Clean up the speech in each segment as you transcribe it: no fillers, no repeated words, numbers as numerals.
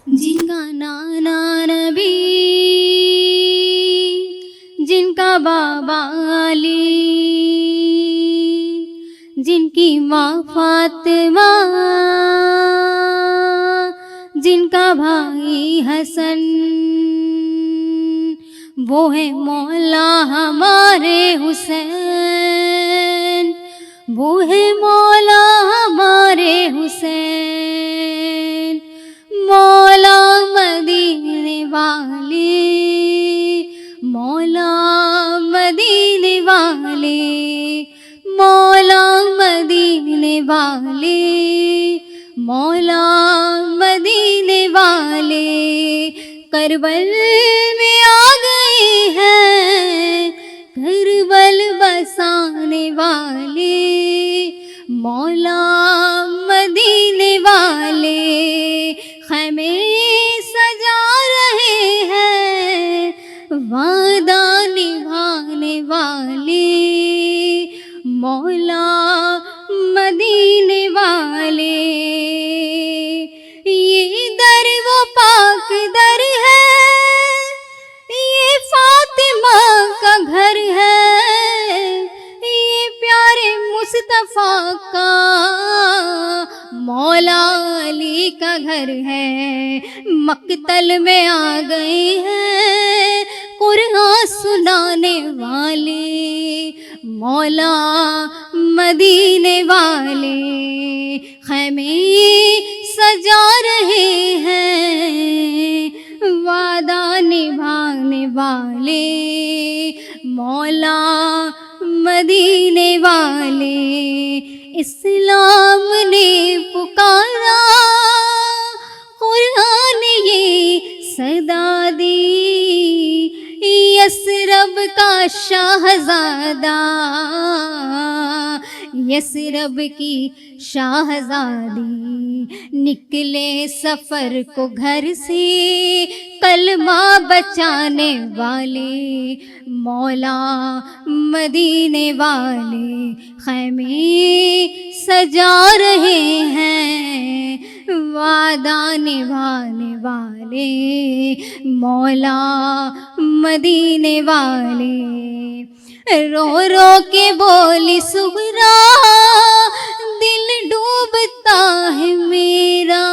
جن کا نانا نبی، جن کا بابا علی، جن کی ماں فاطمہ، جن کا بھائی حسن، وہ ہے مولا ہمارے حسین، وہ ہے مولا ہمارے حسین، مولا مدینے والے، مولا مدینے والے، مولا مدینے والے، مولا مدینے والے، کربل میں آ گئے ہیں، کربل بسانے والے، مولا مدینے والے، خیمے سجا رہے ہیں، وعدہ نبھانے والے، مولا مدینے والے، یہ در وہ پاک در ہے، یہ فاطمہ کا گھر ہے، یہ پیارے مصطفیٰ کا مولا علی کا گھر ہے، مقتل میں آ گئے ہیں قرآن سنانے والے، مولا مدینے والے، خیمے سجا رہے ہیں، وعدہ نبھانے والے، مولا مدینے والے، اسلام نے پکارا، قرآن یہ صدا دی، یثرب کا شاہزادہ، یثرب کی شاہزادی، نکلے سفر کو گھر سے کلمہ بچانے والے، مولا مدینے والے، خیمے سجا رہے ہیں، وعدہ نبھانے والے، مولا مدینے والے، رو رو کے بولی سغرا، دل ڈوبتا ہے میرا،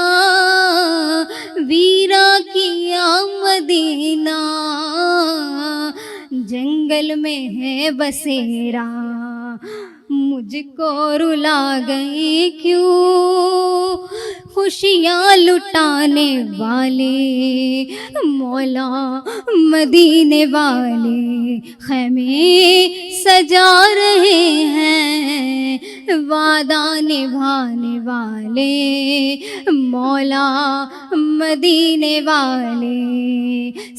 ویرا کیا مدینہ، جنگل میں ہے بسیرا، مجھ کو رلا گئی کیوں خوشیاں لٹانے والے، مولا مدینے والے، خیمے سجا رہے ہیں، وعدہ نبھانے والے، مولا مدینے والے،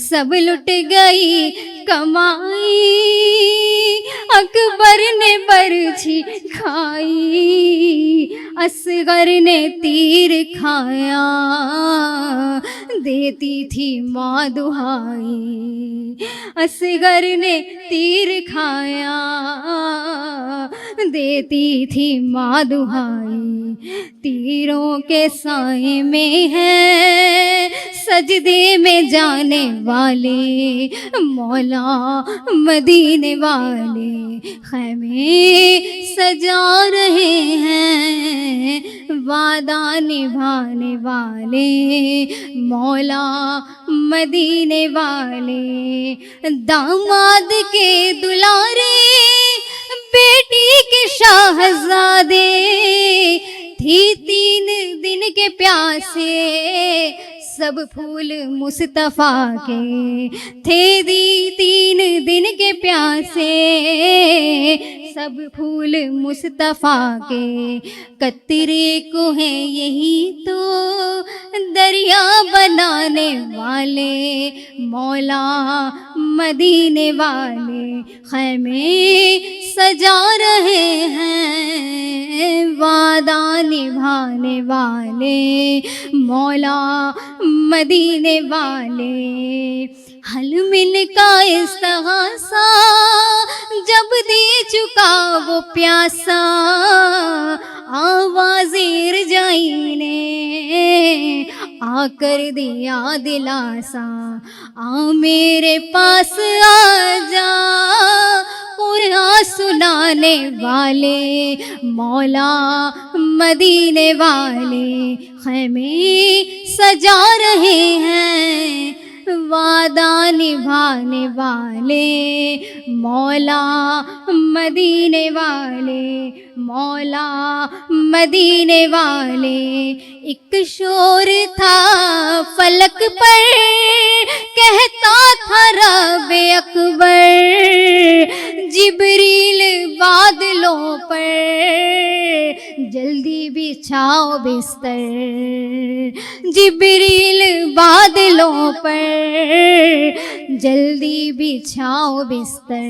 سب لٹ گئی کمائی، اکبر نے برچھی کھائی، اصغر نے تیر کھایا، دیتی تھی ماں دہائی، اصغر نے تیر کھایا، دیتی تھی ماں دہائی، تیروں کے سائے میں ہے سجدے میں جانے والے، مولا مدینے والے، خیمے سجا رہے ہیں، وعدہ نبھانے والے، مولا مدینے والے، داماد کے دلارے، بیٹی کے شاہزادے، تھی 3 دن کے پیاسے، سب پھول مصطفیٰ کے تھے، 3 دن کے پیاسے، سب پھول مصطفیٰ کے، قطرے کو ہیں یہی تو دریا بنانے والے، مولا مدینے والے، خیمے سجا رہے ہیں، وعدہ نبھانے والے، مولا مدینے والے، حل من کا استغاثہ جب دے چکا وہ پیاسا، آواز رجائی نے آ کر دیا دلاسا، آ میرے پاس آ جا قرآن سنانے والے، مولا مدینے والے خیمے سجا رہے ہیں، وعدہ نبھانے والے مولا مدینے والے، مولا مدینے والے۔ ایک شور تھا فلک پر کہتا تھا رب اکبر، جبریل بادلوں پر جلدی بچھاؤ بستر، جبریل بادلوں پر جلدی بچھاؤ بستر،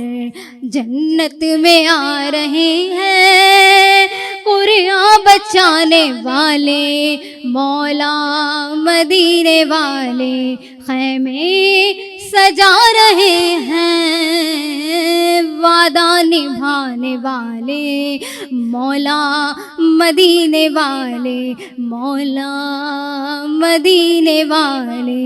جنت میں آ رہے ہیں قرآن بچانے والے، مولا مدینے والے خیمے سجا رہے ہیں، وعدہ نبھانے والے مولا مدینے والے، مولا مدینے والے۔